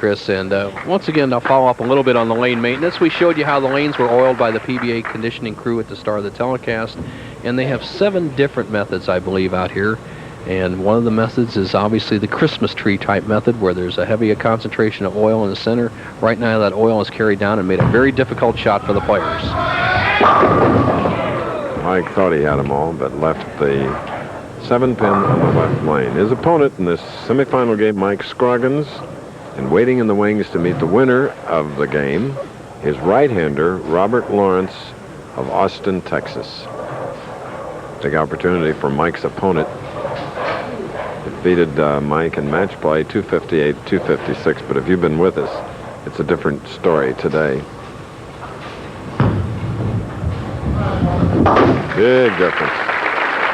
Chris. And once again, I'll follow up a little bit on the lane maintenance. We showed you how the lanes were oiled by the PBA conditioning crew at the start of the telecast. And they have 7 different methods, I believe, out here. And one of the methods is obviously the Christmas tree type method, where there's a heavy concentration of oil in the center. Right now, that oil is carried down and made a very difficult shot for the players. Mike thought he had them all, but left the 7-pin on the left lane. His opponent in this semifinal game, Mike-Scroggins, and waiting in the wings to meet the winner of the game, his right-hander, Robert Lawrence of Austin, Texas. Big opportunity for Mike's opponent. Defeated Mike in match play, 258-256, but if you've been with us, it's a different story today. Big difference.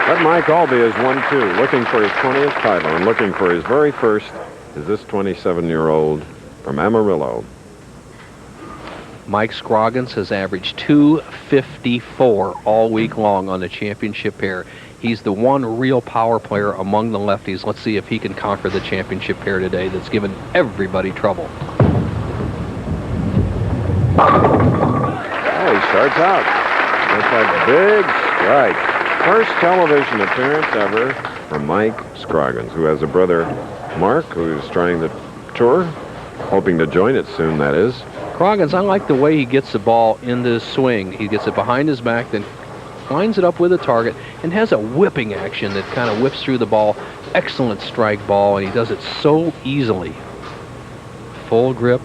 But Mike-Aulby is 1-2, looking for his 20th title and looking for his very first is this 27-year-old from Amarillo. Mike-Scroggins has averaged 254 all week long on the championship pair. He's the one real power player among the lefties. Let's see if he can conquer the championship pair today that's given everybody trouble. Oh, he starts out. That's a big strike. First television appearance ever from Mike-Scroggins, who has a brother, Mark, who's trying the tour, hoping to join it soon, that is. Scroggins, I like the way he gets the ball in the swing. He gets it behind his back, then lines it up with a target, and has a whipping action that kind of whips through the ball. Excellent strike ball, and he does it so easily. Full grip,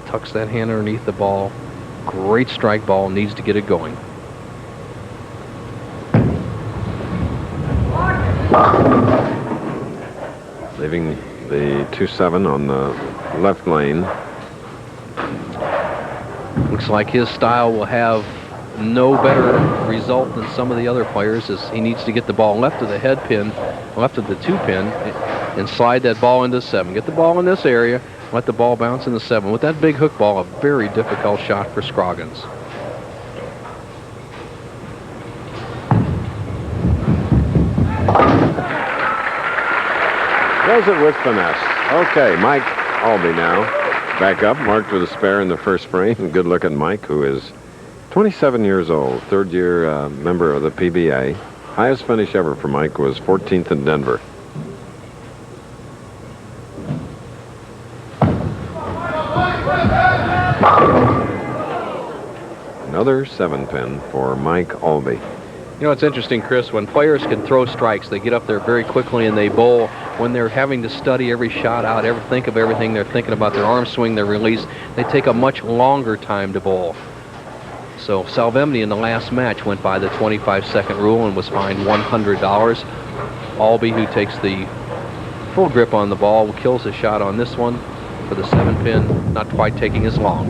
tucks that hand underneath the ball. Great strike ball, needs to get it going. Leaving the 2-7 on the left lane. Looks like his style will have no better result than some of the other players, as he needs to get the ball left of the head pin, left of the 2-pin, and slide that ball into 7. Get the ball in this area, let the ball bounce in the 7. With that big hook ball, a very difficult shot for Scroggins. Does it with finesse. Okay, Mike-Aulby now. Back up, marked with a spare in the first frame. Good look at Mike, who is 27 years old, third-year member of the PBA. Highest finish ever for Mike was 14th in Denver. Another 7-pin for Mike-Aulby. You know, it's interesting, Chris, when players can throw strikes, they get up there very quickly and they bowl. When they're having to study every shot out, think of everything, they're thinking about their arm swing, their release, they take a much longer time to bowl. So Salvemini in the last match went by the 25-second rule and was fined $100. Alby, who takes the full grip on the ball, kills a shot on this one for the 7-pin, not quite taking as long.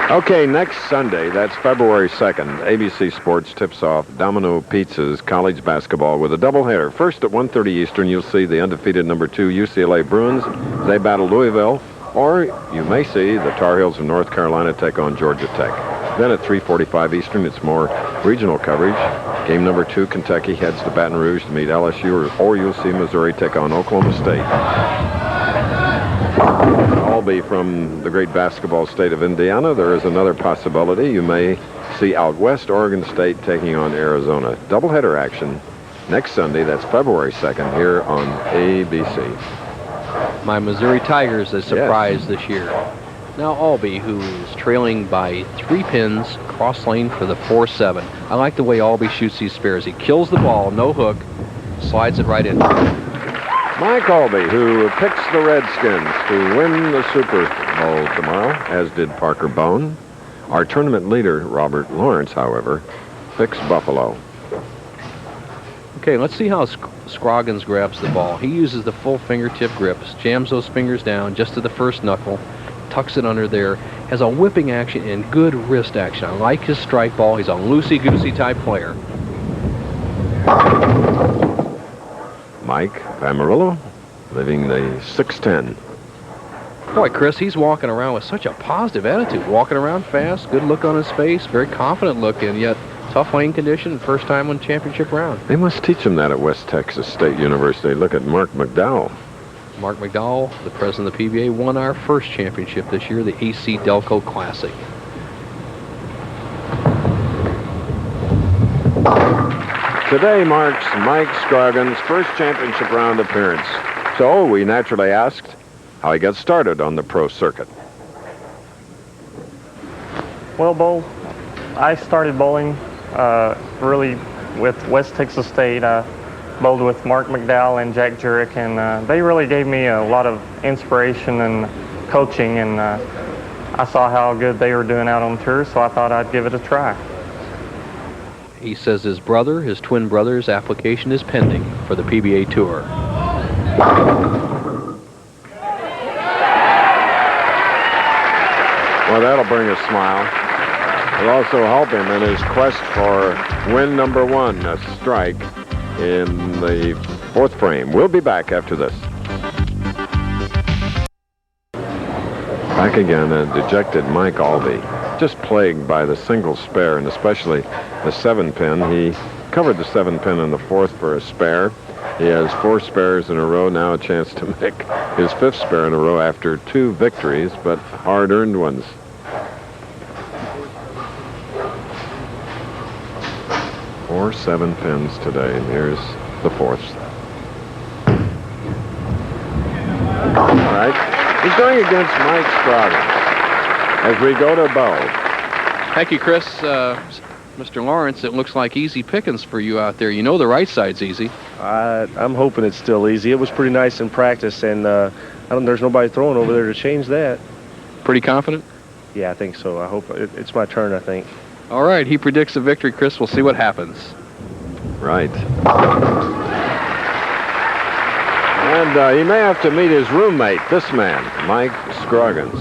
Okay, next Sunday, that's February 2nd, ABC Sports tips off Domino Pizza's college basketball with a doubleheader. First at 1:30 Eastern, you'll see the undefeated number 2 UCLA Bruins. They battle Louisville, or you may see the Tar Heels of North Carolina take on Georgia Tech. Then at 3:45 Eastern, it's more regional coverage. Game number 2, Kentucky heads to Baton Rouge to meet LSU, or you'll see Missouri take on Oklahoma State. Alby from the great basketball state of Indiana. There is another possibility. You may see out west Oregon State taking on Arizona. Doubleheader action next Sunday. That's February 2nd here on ABC. My Missouri Tigers a surprise this year. Now Alby, who is trailing by 3 pins, cross lane for the 4-7. I like the way Alby shoots these spares. He kills the ball, no hook, slides it right in. Mike-Aulby, who picks the Redskins to win the Super Bowl tomorrow, as did Parker Bone. Our tournament leader, Robert Lawrence, however, picks Buffalo. Okay, let's see how Scroggins grabs the ball. He uses the full fingertip grip, jams those fingers down just to the first knuckle, tucks it under there, has a whipping action and good wrist action. I like his strike ball. He's a loosey-goosey type player. Mike Amarillo, living the 6'10". Boy, Chris, he's walking around with such a positive attitude. Walking around fast, good look on his face, very confident look, and yet tough lane condition, first time on championship round. They must teach him that at West Texas State University. Look at Mark McDowell. Mark McDowell, the president of the PBA, won our first championship this year, the AC Delco Classic. Today marks Mike-Scroggins' first championship round appearance. So we naturally asked how he got started on the pro circuit. Well, Bo, I started bowling really with West Texas State. I bowled with Mark McDowell and Jack Jurek, and they really gave me a lot of inspiration and coaching, and I saw how good they were doing out on tour, so I thought I'd give it a try. He says his twin brother's application is pending for the PBA Tour. Well, that'll bring a smile. It'll also help him in his quest for win number 1, a strike in the 4th frame. We'll be back after this. Back again, a dejected Mike-Aulby, just plagued by the single spare, and especially the 7-pin. He covered the 7-pin in the 4th for a spare. He has 4 spares in a row, now a chance to make his 5th spare in a row after 2 victories, but hard-earned ones. Four 7-pins today, and here's the 4th. All right, he's going against Mike-Scroggins as we go to bow. Thank you, Chris. Mr. Lawrence, it looks like easy pickings for you out there. You know the right side's easy. I'm hoping it's still easy. It was pretty nice in practice, and there's nobody throwing over there to change that. Pretty confident? Yeah, I think so. I hope it's my turn, I think. All right, he predicts a victory, Chris. We'll see what happens. Right. And he may have to meet his roommate, this man, Mike-Scroggins.